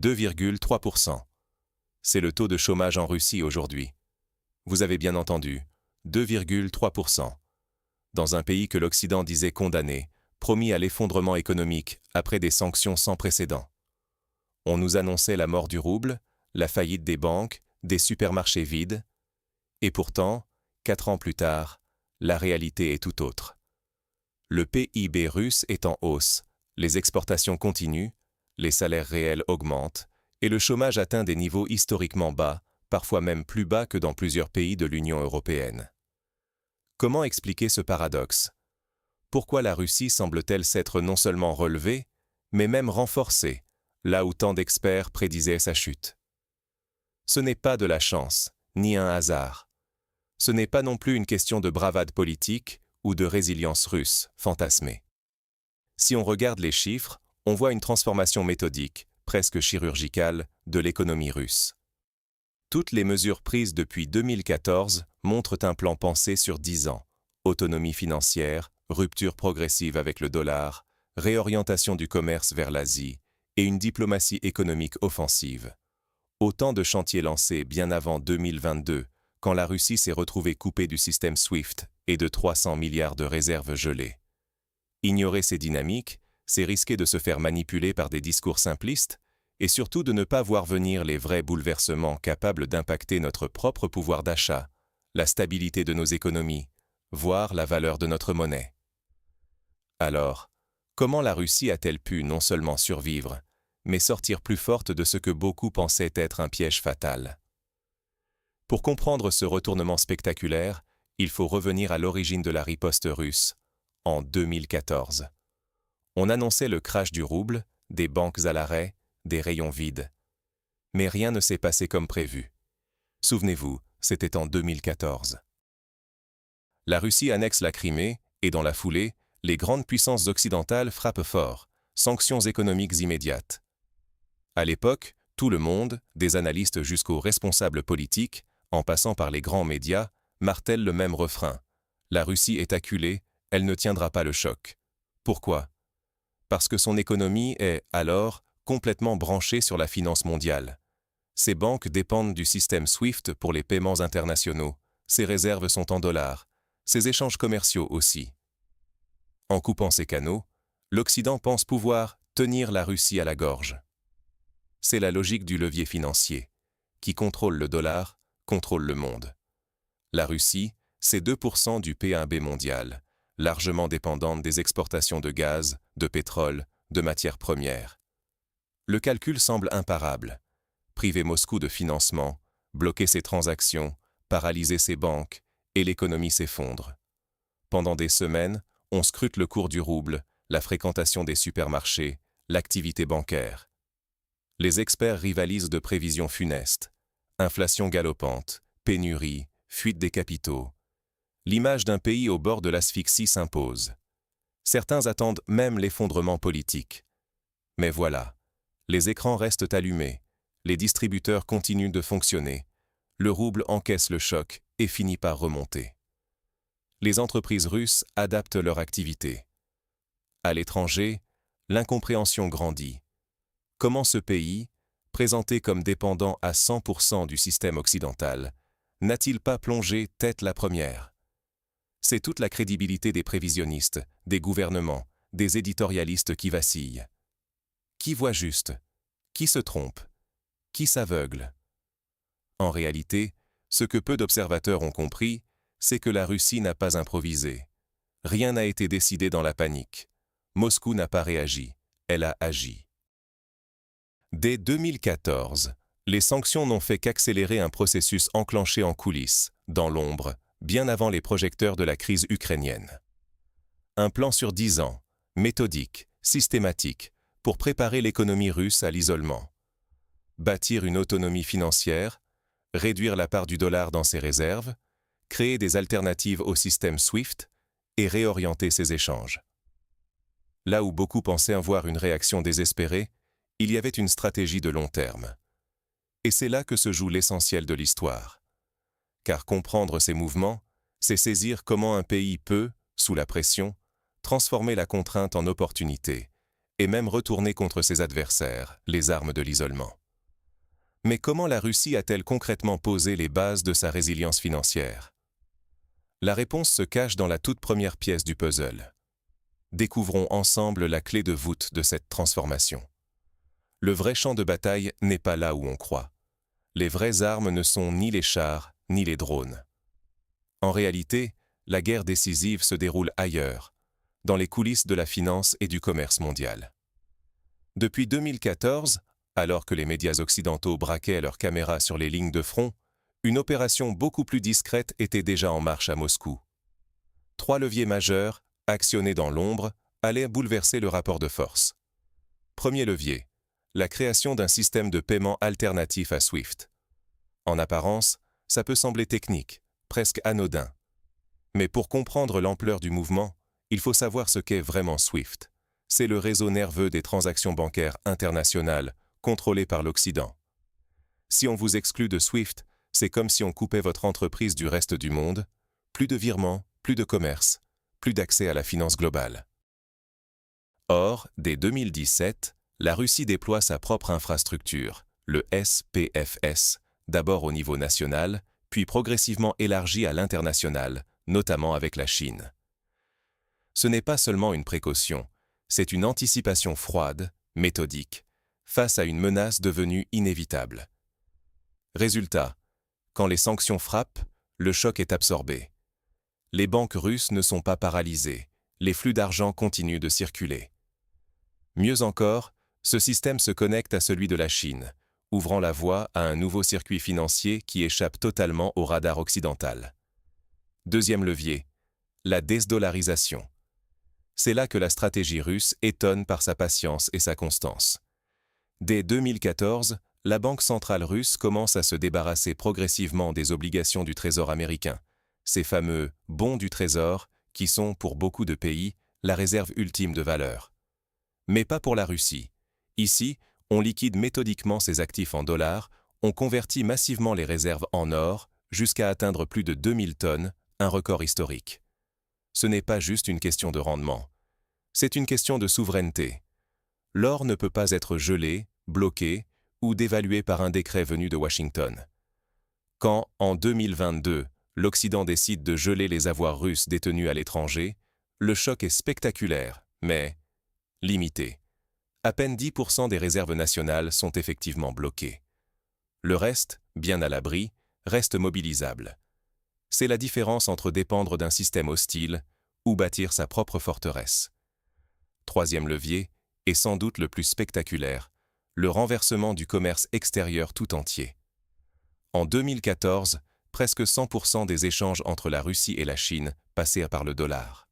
2,3%. C'est le taux de chômage en Russie aujourd'hui. Vous avez bien entendu, 2,3%. Dans un pays que l'Occident disait condamné, promis à l'effondrement économique après des sanctions sans précédent. On nous annonçait la mort du rouble, la faillite des banques, des supermarchés vides. Et pourtant, 4 ans plus tard, la réalité est tout autre. Le PIB russe est en hausse, les exportations continuent, les salaires réels augmentent, et le chômage atteint des niveaux historiquement bas, parfois même plus bas que dans plusieurs pays de l'Union européenne. Comment expliquer ce paradoxe? Pourquoi la Russie semble-t-elle s'être non seulement relevée, mais même renforcée, là où tant d'experts prédisaient sa chute? Ce n'est pas de la chance, ni un hasard. Ce n'est pas non plus une question de bravade politique ou de résilience russe fantasmée. Si on regarde les chiffres, on voit une transformation méthodique, presque chirurgicale, de l'économie russe. Toutes les mesures prises depuis 2014 montrent un plan pensé sur 10 ans. Autonomie financière, rupture progressive avec le dollar, réorientation du commerce vers l'Asie et une diplomatie économique offensive. Autant de chantiers lancés bien avant 2022, quand la Russie s'est retrouvée coupée du système SWIFT et de 300 milliards de réserves gelées. Ignorer ces dynamiques, c'est risquer de se faire manipuler par des discours simplistes et surtout de ne pas voir venir les vrais bouleversements capables d'impacter notre propre pouvoir d'achat, la stabilité de nos économies, voire la valeur de notre monnaie. Alors, comment la Russie a-t-elle pu non seulement survivre, mais sortir plus forte de ce que beaucoup pensaient être un piège fatal? Pour comprendre ce retournement spectaculaire, il faut revenir à l'origine de la riposte russe, en 2014. On annonçait le crash du rouble, des banques à l'arrêt, des rayons vides. Mais rien ne s'est passé comme prévu. Souvenez-vous, c'était en 2014. La Russie annexe la Crimée, et dans la foulée, les grandes puissances occidentales frappent fort, sanctions économiques immédiates. À l'époque, tout le monde, des analystes jusqu'aux responsables politiques, en passant par les grands médias, martèle le même refrain. La Russie est acculée, elle ne tiendra pas le choc. Pourquoi? Parce que son économie est, alors, complètement branchée sur la finance mondiale. Ses banques dépendent du système SWIFT pour les paiements internationaux, ses réserves sont en dollars, ses échanges commerciaux aussi. En coupant ces canaux, l'Occident pense pouvoir tenir la Russie à la gorge. C'est la logique du levier financier. Qui contrôle le dollar, contrôle le monde. La Russie, c'est 2% du PIB mondial, largement dépendante des exportations de gaz, de pétrole, de matières premières. Le calcul semble imparable. Priver Moscou de financement, bloquer ses transactions, paralyser ses banques, et l'économie s'effondre. Pendant des semaines, on scrute le cours du rouble, la fréquentation des supermarchés, l'activité bancaire. Les experts rivalisent de prévisions funestes. Inflation galopante, pénurie, fuite des capitaux. L'image d'un pays au bord de l'asphyxie s'impose. Certains attendent même l'effondrement politique. Mais voilà, les écrans restent allumés, les distributeurs continuent de fonctionner, le rouble encaisse le choc et finit par remonter. Les entreprises russes adaptent leur activité. À l'étranger, l'incompréhension grandit. Comment ce pays, présenté comme dépendant à 100% du système occidental, n'a-t-il pas plongé tête la première? C'est toute la crédibilité des prévisionnistes, des gouvernements, des éditorialistes qui vacillent. Qui voit juste? Qui se trompe? Qui s'aveugle? En réalité, ce que peu d'observateurs ont compris, c'est que la Russie n'a pas improvisé. Rien n'a été décidé dans la panique. Moscou n'a pas réagi, elle a agi. Dès 2014, les sanctions n'ont fait qu'accélérer un processus enclenché en coulisses, dans l'ombre, bien avant les projecteurs de la crise ukrainienne. Un plan sur 10 ans, méthodique, systématique, pour préparer l'économie russe à l'isolement. Bâtir une autonomie financière, réduire la part du dollar dans ses réserves, créer des alternatives au système SWIFT et réorienter ses échanges. Là où beaucoup pensaient avoir une réaction désespérée, il y avait une stratégie de long terme. Et c'est là que se joue l'essentiel de l'histoire. Car comprendre ces mouvements, c'est saisir comment un pays peut, sous la pression, transformer la contrainte en opportunité, et même retourner contre ses adversaires, les armes de l'isolement. Mais comment la Russie a-t-elle concrètement posé les bases de sa résilience financière? La réponse se cache dans la toute première pièce du puzzle. Découvrons ensemble la clé de voûte de cette transformation. Le vrai champ de bataille n'est pas là où on croit. Les vraies armes ne sont ni les chars, ni les drones. En réalité, la guerre décisive se déroule ailleurs, dans les coulisses de la finance et du commerce mondial. Depuis 2014, alors que les médias occidentaux braquaient leurs caméras sur les lignes de front, une opération beaucoup plus discrète était déjà en marche à Moscou. 3 leviers majeurs, actionnés dans l'ombre, allaient bouleverser le rapport de force. Premier levier, la création d'un système de paiement alternatif à SWIFT. En apparence, ça peut sembler technique, presque anodin. Mais pour comprendre l'ampleur du mouvement, il faut savoir ce qu'est vraiment SWIFT. C'est le réseau nerveux des transactions bancaires internationales, contrôlé par l'Occident. Si on vous exclut de SWIFT, c'est comme si on coupait votre entreprise du reste du monde. Plus de virements, plus de commerce, plus d'accès à la finance globale. Or, dès 2017, la Russie déploie sa propre infrastructure, le SPFS, d'abord au niveau national, puis progressivement élargi à l'international, notamment avec la Chine. Ce n'est pas seulement une précaution, c'est une anticipation froide, méthodique, face à une menace devenue inévitable. Résultat, quand les sanctions frappent, le choc est absorbé. Les banques russes ne sont pas paralysées, les flux d'argent continuent de circuler. Mieux encore, ce système se connecte à celui de la Chine, ouvrant la voie à un nouveau circuit financier qui échappe totalement au radar occidental. Deuxième levier, la désdollarisation. C'est là que la stratégie russe étonne par sa patience et sa constance. Dès 2014, la Banque centrale russe commence à se débarrasser progressivement des obligations du Trésor américain, ces fameux « bons du Trésor » qui sont, pour beaucoup de pays, la réserve ultime de valeur. Mais pas pour la Russie. Ici, on liquide méthodiquement ses actifs en dollars, on convertit massivement les réserves en or, jusqu'à atteindre plus de 2000 tonnes, un record historique. Ce n'est pas juste une question de rendement. C'est une question de souveraineté. L'or ne peut pas être gelé, bloqué ou dévalué par un décret venu de Washington. Quand, en 2022, l'Occident décide de geler les avoirs russes détenus à l'étranger, le choc est spectaculaire, mais limité. À peine 10% des réserves nationales sont effectivement bloquées. Le reste, bien à l'abri, reste mobilisable. C'est la différence entre dépendre d'un système hostile ou bâtir sa propre forteresse. Troisième levier, et sans doute le plus spectaculaire, le renversement du commerce extérieur tout entier. En 2014, presque 100% des échanges entre la Russie et la Chine passaient par le dollar.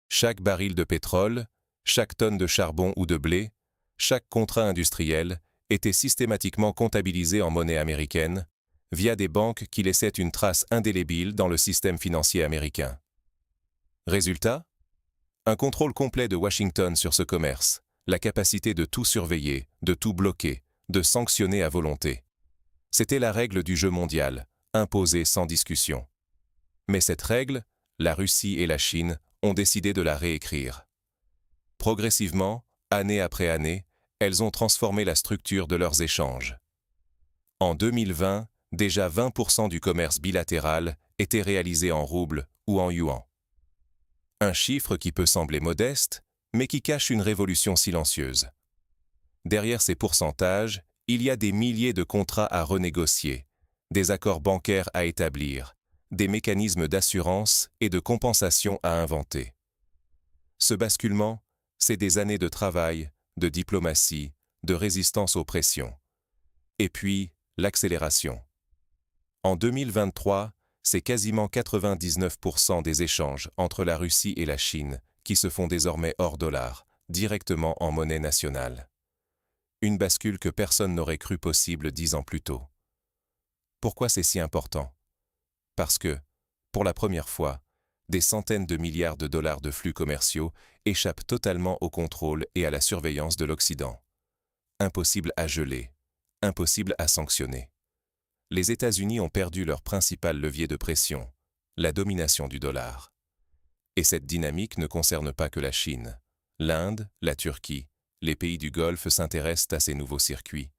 Chaque baril de pétrole, chaque tonne de charbon ou de blé, chaque contrat industriel était systématiquement comptabilisé en monnaie américaine, via des banques qui laissaient une trace indélébile dans le système financier américain. Résultat ? Un contrôle complet de Washington sur ce commerce, la capacité de tout surveiller, de tout bloquer, de sanctionner à volonté. C'était la règle du jeu mondial, imposée sans discussion. Mais cette règle, la Russie et la Chine ont décidé de la réécrire. Progressivement, année après année, elles ont transformé la structure de leurs échanges. En 2020, déjà 20% du commerce bilatéral était réalisé en roubles ou en yuan. Un chiffre qui peut sembler modeste, mais qui cache une révolution silencieuse. Derrière ces pourcentages, il y a des milliers de contrats à renégocier, des accords bancaires à établir, des mécanismes d'assurance et de compensation à inventer. Ce basculement, c'est des années de travail, de diplomatie, de résistance aux pressions. Et puis, l'accélération. En 2023, c'est quasiment 99% des échanges entre la Russie et la Chine qui se font désormais hors dollar, directement en monnaie nationale. Une bascule que personne n'aurait cru possible 10 ans plus tôt. Pourquoi c'est si important ? Parce que, pour la première fois, des centaines de milliards de dollars de flux commerciaux échappent totalement au contrôle et à la surveillance de l'Occident. Impossible à geler, impossible à sanctionner. Les États-Unis ont perdu leur principal levier de pression, la domination du dollar. Et cette dynamique ne concerne pas que la Chine. L'Inde, la Turquie, les pays du Golfe s'intéressent à ces nouveaux circuits,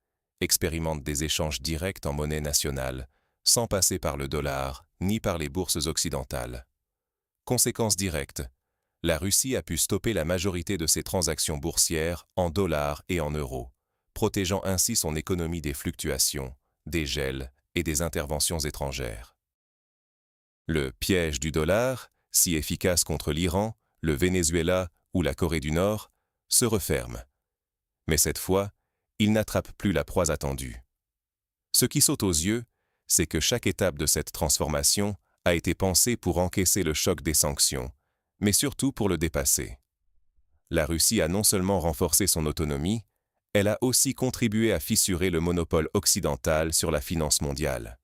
expérimentent des échanges directs en monnaie nationale, sans passer par le dollar ni par les bourses occidentales. Conséquence directe, la Russie a pu stopper la majorité de ses transactions boursières en dollars et en euros, protégeant ainsi son économie des fluctuations, des gels et des interventions étrangères. Le piège du dollar, si efficace contre l'Iran, le Venezuela ou la Corée du Nord, se referme. Mais cette fois, il n'attrape plus la proie attendue. Ce qui saute aux yeux, c'est que chaque étape de cette transformation a été pensée pour encaisser le choc des sanctions, mais surtout pour le dépasser. La Russie a non seulement renforcé son autonomie, elle a aussi contribué à fissurer le monopole occidental sur la finance mondiale.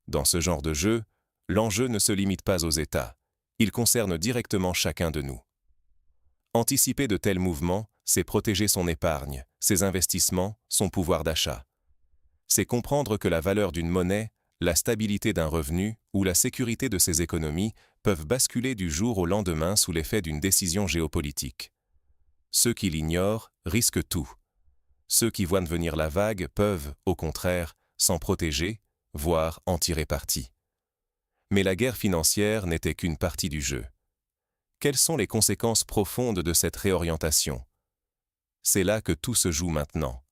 Dans ce genre de jeu, l'enjeu ne se limite pas aux États, il concerne directement chacun de nous. Anticiper de tels mouvements, c'est protéger son épargne, ses investissements, son pouvoir d'achat. C'est comprendre que la valeur d'une monnaie, la stabilité d'un revenu ou la sécurité de ses économies peuvent basculer du jour au lendemain sous l'effet d'une décision géopolitique. Ceux qui l'ignorent risquent tout. Ceux qui voient venir la vague peuvent, au contraire, s'en protéger, voire en tirer parti. Mais la guerre financière n'était qu'une partie du jeu. Quelles sont les conséquences profondes de cette réorientation? C'est là que tout se joue maintenant.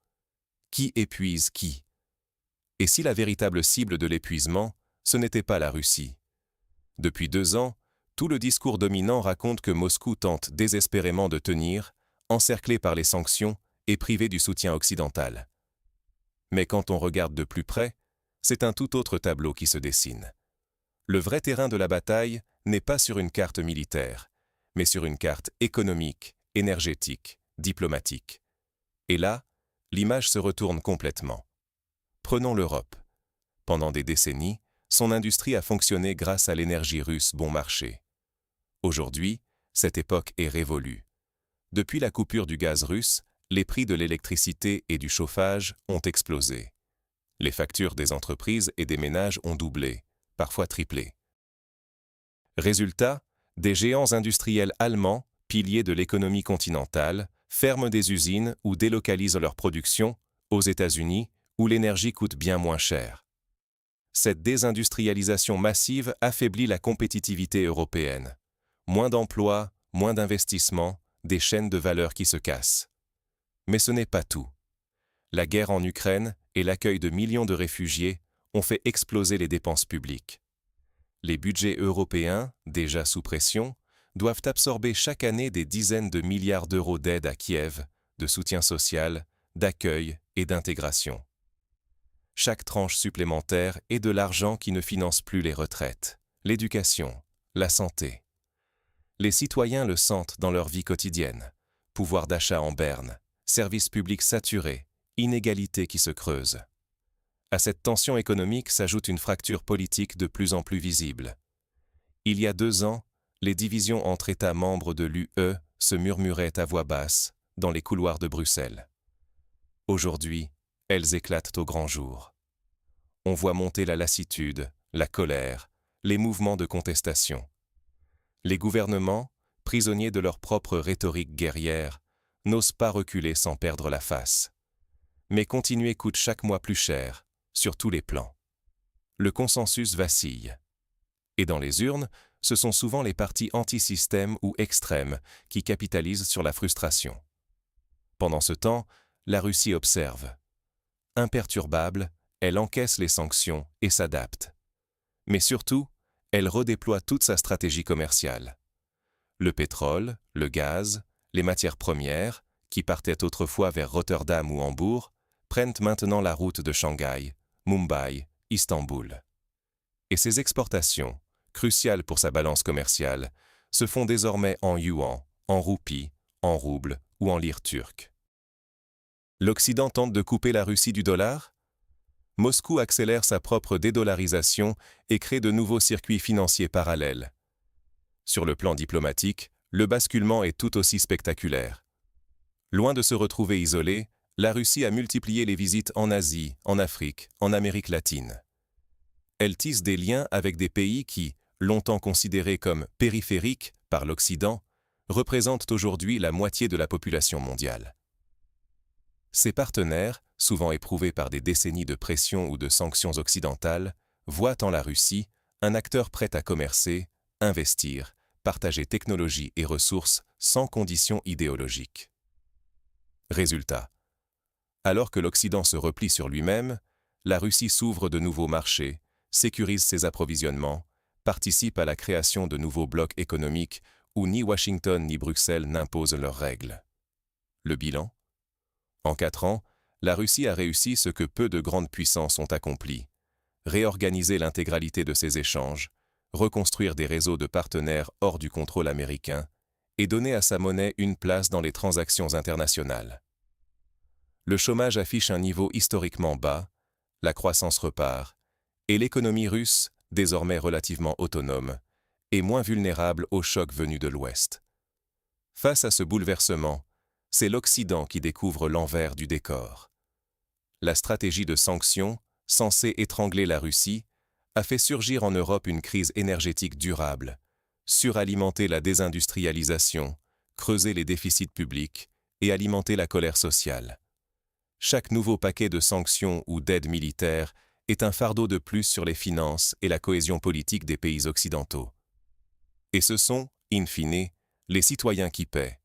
Qui épuise qui? Et si la véritable cible de l'épuisement, ce n'était pas la Russie? Depuis 2 ans, tout le discours dominant raconte que Moscou tente désespérément de tenir, encerclé par les sanctions et privé du soutien occidental. Mais quand on regarde de plus près, c'est un tout autre tableau qui se dessine. Le vrai terrain de la bataille n'est pas sur une carte militaire, mais sur une carte économique, énergétique, diplomatique. Et là, l'image se retourne complètement. Prenons l'Europe. Pendant des décennies, son industrie a fonctionné grâce à l'énergie russe bon marché. Aujourd'hui, cette époque est révolue. Depuis la coupure du gaz russe, les prix de l'électricité et du chauffage ont explosé. Les factures des entreprises et des ménages ont doublé, parfois triplé. Résultat, des géants industriels allemands, piliers de l'économie continentale, ferment des usines ou délocalisent leur production aux États-Unis, où l'énergie coûte bien moins cher. Cette désindustrialisation massive affaiblit la compétitivité européenne. Moins d'emplois, moins d'investissements, des chaînes de valeur qui se cassent. Mais ce n'est pas tout. La guerre en Ukraine et l'accueil de millions de réfugiés ont fait exploser les dépenses publiques. Les budgets européens, déjà sous pression, doivent absorber chaque année des dizaines de milliards d'euros d'aide à Kiev, de soutien social, d'accueil et d'intégration. Chaque tranche supplémentaire est de l'argent qui ne finance plus les retraites, l'éducation, la santé. Les citoyens le sentent dans leur vie quotidienne. Pouvoir d'achat en berne, services publics saturés, inégalités qui se creusent. À cette tension économique s'ajoute une fracture politique de plus en plus visible. Il y a 2 ans, les divisions entre États membres de l'UE se murmuraient à voix basse dans les couloirs de Bruxelles. Aujourd'hui, elles éclatent au grand jour. On voit monter la lassitude, la colère, les mouvements de contestation. Les gouvernements, prisonniers de leur propre rhétorique guerrière, n'osent pas reculer sans perdre la face. Mais continuer coûte chaque mois plus cher, sur tous les plans. Le consensus vacille. Et dans les urnes, ce sont souvent les partis anti-système ou extrêmes qui capitalisent sur la frustration. Pendant ce temps, la Russie observe. Imperturbable, elle encaisse les sanctions et s'adapte. Mais surtout, elle redéploie toute sa stratégie commerciale. Le pétrole, le gaz, les matières premières, qui partaient autrefois vers Rotterdam ou Hambourg, prennent maintenant la route de Shanghai, Mumbai, Istanbul. Et ces exportations, cruciales pour sa balance commerciale, se font désormais en yuan, en roupies, en roubles ou en lire turques. L'Occident tente de couper la Russie du dollar? Moscou accélère sa propre dédollarisation et crée de nouveaux circuits financiers parallèles. Sur le plan diplomatique, le basculement est tout aussi spectaculaire. Loin de se retrouver isolée, la Russie a multiplié les visites en Asie, en Afrique, en Amérique latine. Elle tisse des liens avec des pays qui, longtemps considérés comme périphériques par l'Occident, représentent aujourd'hui la moitié de la population mondiale. Ces partenaires, souvent éprouvés par des décennies de pression ou de sanctions occidentales, voient en la Russie un acteur prêt à commercer, investir, partager technologies et ressources sans conditions idéologiques. Résultat. Alors que l'Occident se replie sur lui-même, la Russie s'ouvre de nouveaux marchés, sécurise ses approvisionnements, participe à la création de nouveaux blocs économiques où ni Washington ni Bruxelles n'imposent leurs règles. Le bilan ? En 4 ans, la Russie a réussi ce que peu de grandes puissances ont accompli: réorganiser l'intégralité de ses échanges, reconstruire des réseaux de partenaires hors du contrôle américain et donner à sa monnaie une place dans les transactions internationales. Le chômage affiche un niveau historiquement bas, la croissance repart, et l'économie russe, désormais relativement autonome, est moins vulnérable aux chocs venus de l'Ouest. Face à ce bouleversement, c'est l'Occident qui découvre l'envers du décor. La stratégie de sanctions, censée étrangler la Russie, a fait surgir en Europe une crise énergétique durable, suralimenter la désindustrialisation, creuser les déficits publics et alimenter la colère sociale. Chaque nouveau paquet de sanctions ou d'aides militaires est un fardeau de plus sur les finances et la cohésion politique des pays occidentaux. Et ce sont, in fine, les citoyens qui paient.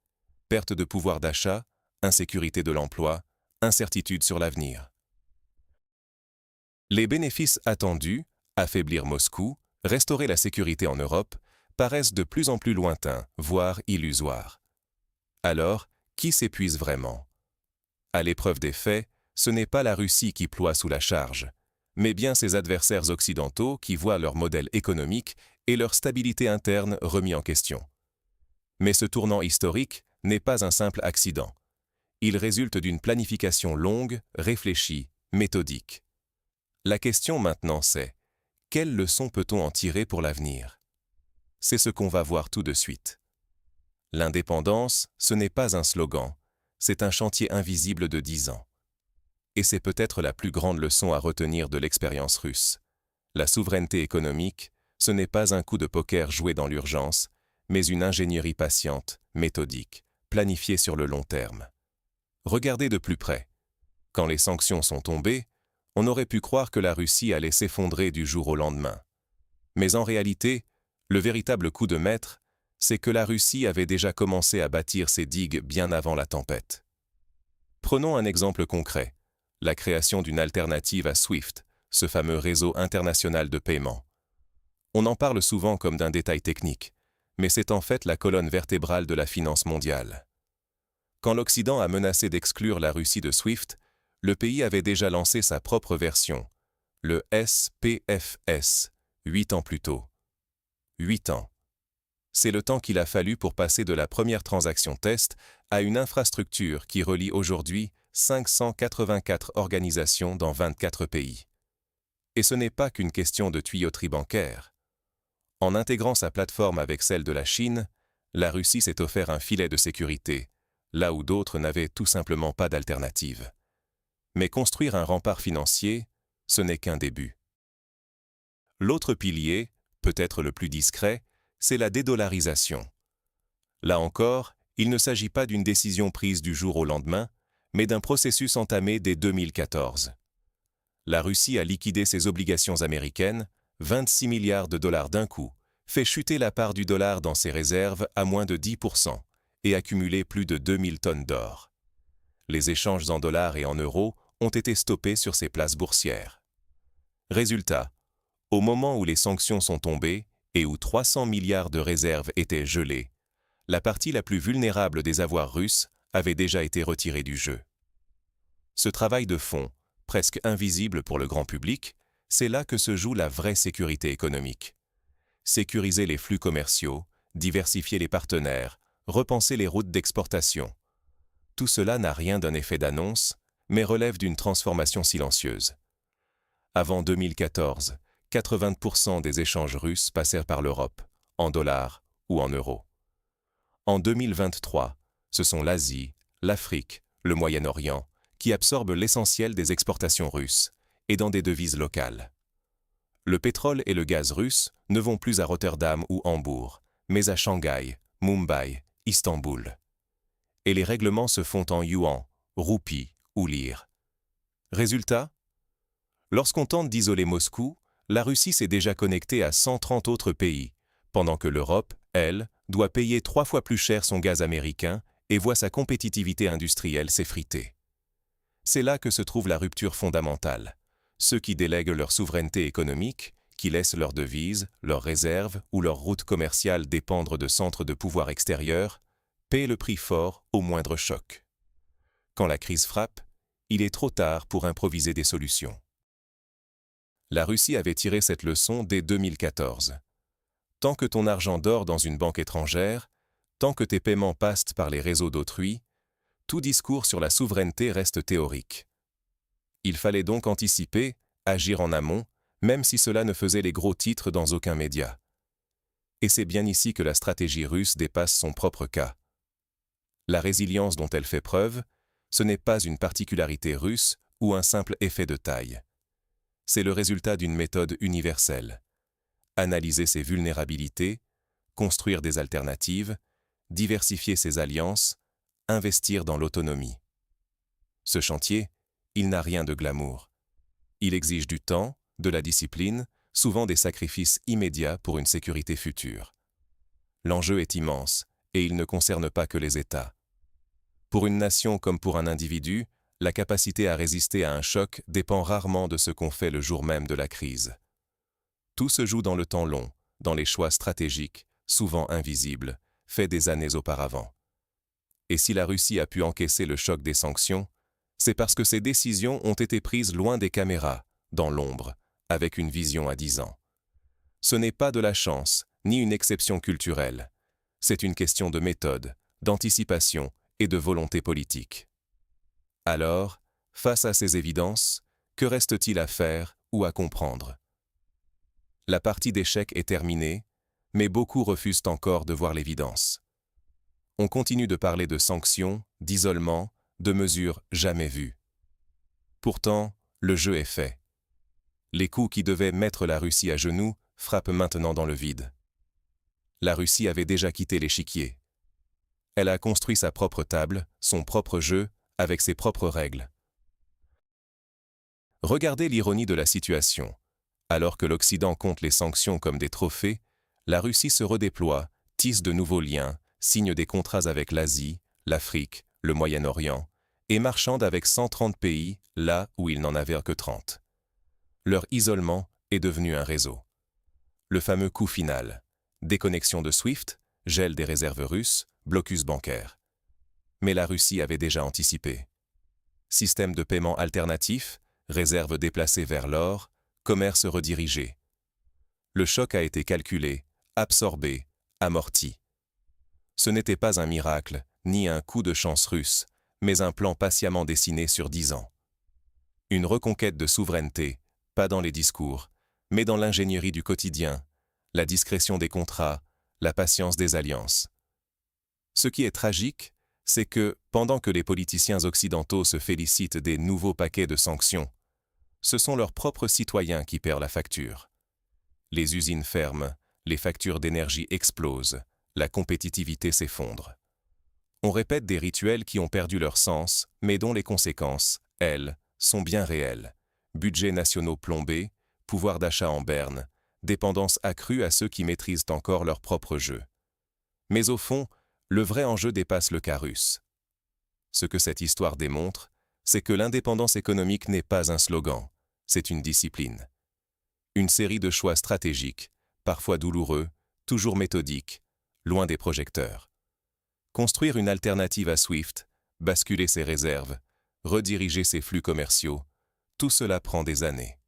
Perte de pouvoir d'achat, insécurité de l'emploi, incertitude sur l'avenir. Les bénéfices attendus, affaiblir Moscou, restaurer la sécurité en Europe, paraissent de plus en plus lointains, voire illusoires. Alors, qui s'épuise vraiment ? À l'épreuve des faits, ce n'est pas la Russie qui ploie sous la charge, mais bien ses adversaires occidentaux qui voient leur modèle économique et leur stabilité interne remis en question. Mais ce tournant historique n'est pas un simple accident. Il résulte d'une planification longue, réfléchie, méthodique. La question maintenant c'est: quelles leçons peut-on en tirer pour l'avenir ? C'est ce qu'on va voir tout de suite. L'indépendance, ce n'est pas un slogan, c'est un chantier invisible de 10 ans. Et c'est peut-être la plus grande leçon à retenir de l'expérience russe. La souveraineté économique, ce n'est pas un coup de poker joué dans l'urgence, mais une ingénierie patiente, méthodique, planifiée sur le long terme. Regardez de plus près. Quand les sanctions sont tombées, on aurait pu croire que la Russie allait s'effondrer du jour au lendemain. Mais en réalité, le véritable coup de maître, c'est que la Russie avait déjà commencé à bâtir ses digues bien avant la tempête. Prenons un exemple concret, la création d'une alternative à SWIFT, ce fameux réseau international de paiement. On en parle souvent comme d'un détail technique, mais c'est en fait la colonne vertébrale de la finance mondiale. Quand l'Occident a menacé d'exclure la Russie de SWIFT, le pays avait déjà lancé sa propre version, le SPFS, 8 ans plus tôt. 8 ans. C'est le temps qu'il a fallu pour passer de la première transaction test à une infrastructure qui relie aujourd'hui 584 organisations dans 24 pays. Et ce n'est pas qu'une question de tuyauterie bancaire. En intégrant sa plateforme avec celle de la Chine, la Russie s'est offert un filet de sécurité, là où d'autres n'avaient tout simplement pas d'alternative. Mais construire un rempart financier, ce n'est qu'un début. L'autre pilier, peut-être le plus discret, c'est la dédollarisation. Là encore, il ne s'agit pas d'une décision prise du jour au lendemain, mais d'un processus entamé dès 2014. La Russie a liquidé ses obligations américaines, 26 milliards de dollars d'un coup, fait chuter la part du dollar dans ses réserves à moins de 10% et accumulé plus de 2000 tonnes d'or. Les échanges en dollars et en euros ont été stoppés sur ses places boursières. Résultat, au moment où les sanctions sont tombées et où 300 milliards de réserves étaient gelées, la partie la plus vulnérable des avoirs russes avait déjà été retirée du jeu. Ce travail de fond, presque invisible pour le grand public, c'est là que se joue la vraie sécurité économique. Sécuriser les flux commerciaux, diversifier les partenaires, repenser les routes d'exportation. Tout cela n'a rien d'un effet d'annonce, mais relève d'une transformation silencieuse. Avant 2014, 80% des échanges russes passèrent par l'Europe, en dollars ou en euros. En 2023, ce sont l'Asie, l'Afrique, le Moyen-Orient qui absorbent l'essentiel des exportations russes, et dans des devises locales. Le pétrole et le gaz russe ne vont plus à Rotterdam ou Hambourg, mais à Shanghai, Mumbai, Istanbul. Et les règlements se font en yuan, roupie ou lire. Résultat? Lorsqu'on tente d'isoler Moscou, la Russie s'est déjà connectée à 130 autres pays, pendant que l'Europe, elle, doit payer 3 fois plus cher son gaz américain et voit sa compétitivité industrielle s'effriter. C'est là que se trouve la rupture fondamentale. Ceux qui délèguent leur souveraineté économique, qui laissent leurs devises, leurs réserves ou leurs routes commerciales dépendre de centres de pouvoir extérieurs, paient le prix fort au moindre choc. Quand la crise frappe, il est trop tard pour improviser des solutions. La Russie avait tiré cette leçon dès 2014. Tant que ton argent dort dans une banque étrangère, tant que tes paiements passent par les réseaux d'autrui, tout discours sur la souveraineté reste théorique. Il fallait donc anticiper, agir en amont, même si cela ne faisait les gros titres dans aucun média. Et c'est bien ici que la stratégie russe dépasse son propre cas. La résilience dont elle fait preuve, ce n'est pas une particularité russe ou un simple effet de taille. C'est le résultat d'une méthode universelle. Analyser ses vulnérabilités, construire des alternatives, diversifier ses alliances, investir dans l'autonomie. Ce chantier, il n'a rien de glamour. Il exige du temps, de la discipline, souvent des sacrifices immédiats pour une sécurité future. L'enjeu est immense, et il ne concerne pas que les États. Pour une nation comme pour un individu, la capacité à résister à un choc dépend rarement de ce qu'on fait le jour même de la crise. Tout se joue dans le temps long, dans les choix stratégiques, souvent invisibles, faits des années auparavant. Et si la Russie a pu encaisser le choc des sanctions, c'est parce que ces décisions ont été prises loin des caméras, dans l'ombre, avec une vision à 10 ans. Ce n'est pas de la chance, ni une exception culturelle. C'est une question de méthode, d'anticipation et de volonté politique. Alors, face à ces évidences, que reste-t-il à faire ou à comprendre? La partie d'échec est terminée, mais beaucoup refusent encore de voir l'évidence. On continue de parler de sanctions, d'isolement, de mesures jamais vues. Pourtant, le jeu est fait. Les coups qui devaient mettre la Russie à genoux frappent maintenant dans le vide. La Russie avait déjà quitté l'échiquier. Elle a construit sa propre table, son propre jeu, avec ses propres règles. Regardez l'ironie de la situation. Alors que l'Occident compte les sanctions comme des trophées, la Russie se redéploie, tisse de nouveaux liens, signe des contrats avec l'Asie, l'Afrique, le Moyen-Orient, et marchande avec 130 pays, là où il n'en avait que 30. Leur isolement est devenu un réseau. Le fameux coup final, déconnexion de SWIFT, gel des réserves russes, blocus bancaire. Mais la Russie avait déjà anticipé. Système de paiement alternatif, réserves déplacées vers l'or, commerce redirigé. Le choc a été calculé, absorbé, amorti. Ce n'était pas un miracle, ni un coup de chance russe, mais un plan patiemment dessiné sur 10 ans. Une reconquête de souveraineté, pas dans les discours, mais dans l'ingénierie du quotidien, la discrétion des contrats, la patience des alliances. Ce qui est tragique, c'est que, pendant que les politiciens occidentaux se félicitent des nouveaux paquets de sanctions, ce sont leurs propres citoyens qui paient la facture. Les usines ferment, les factures d'énergie explosent, la compétitivité s'effondre. On répète des rituels qui ont perdu leur sens, mais dont les conséquences, elles, sont bien réelles. Budgets nationaux plombés, pouvoir d'achat en berne, dépendance accrue à ceux qui maîtrisent encore leur propre jeu. Mais au fond, le vrai enjeu dépasse le cas russe. Ce que cette histoire démontre, c'est que l'indépendance économique n'est pas un slogan, c'est une discipline. Une série de choix stratégiques, parfois douloureux, toujours méthodiques, loin des projecteurs. Construire une alternative à SWIFT, basculer ses réserves, rediriger ses flux commerciaux, tout cela prend des années.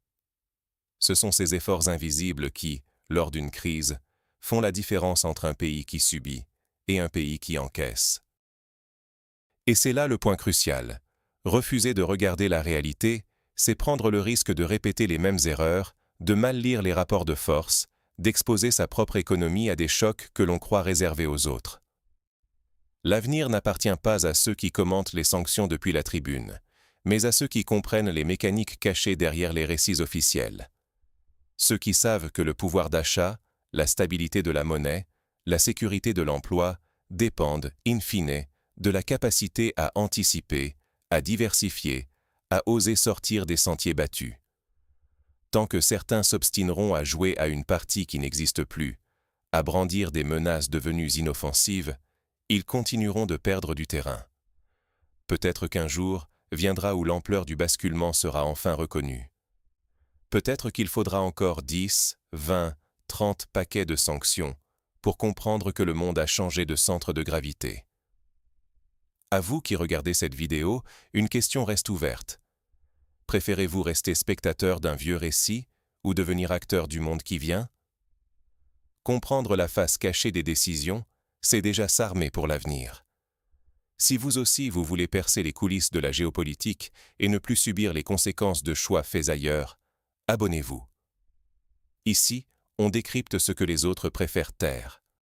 Ce sont ces efforts invisibles qui, lors d'une crise, font la différence entre un pays qui subit et un pays qui encaisse. Et c'est là le point crucial. Refuser de regarder la réalité, c'est prendre le risque de répéter les mêmes erreurs, de mal lire les rapports de force, d'exposer sa propre économie à des chocs que l'on croit réservés aux autres. L'avenir n'appartient pas à ceux qui commentent les sanctions depuis la tribune, mais à ceux qui comprennent les mécaniques cachées derrière les récits officiels. Ceux qui savent que le pouvoir d'achat, la stabilité de la monnaie, la sécurité de l'emploi dépendent, in fine, de la capacité à anticiper, à diversifier, à oser sortir des sentiers battus. Tant que certains s'obstineront à jouer à une partie qui n'existe plus, à brandir des menaces devenues inoffensives, ils continueront de perdre du terrain. Peut-être qu'un jour viendra où l'ampleur du basculement sera enfin reconnue. Peut-être qu'il faudra encore 10, 20, 30 paquets de sanctions pour comprendre que le monde a changé de centre de gravité. À vous qui regardez cette vidéo, une question reste ouverte. Préférez-vous rester spectateur d'un vieux récit ou devenir acteur du monde qui vient? Comprendre la face cachée des décisions, c'est déjà s'armer pour l'avenir. Si vous aussi vous voulez percer les coulisses de la géopolitique et ne plus subir les conséquences de choix faits ailleurs, abonnez-vous. Ici, on décrypte ce que les autres préfèrent taire.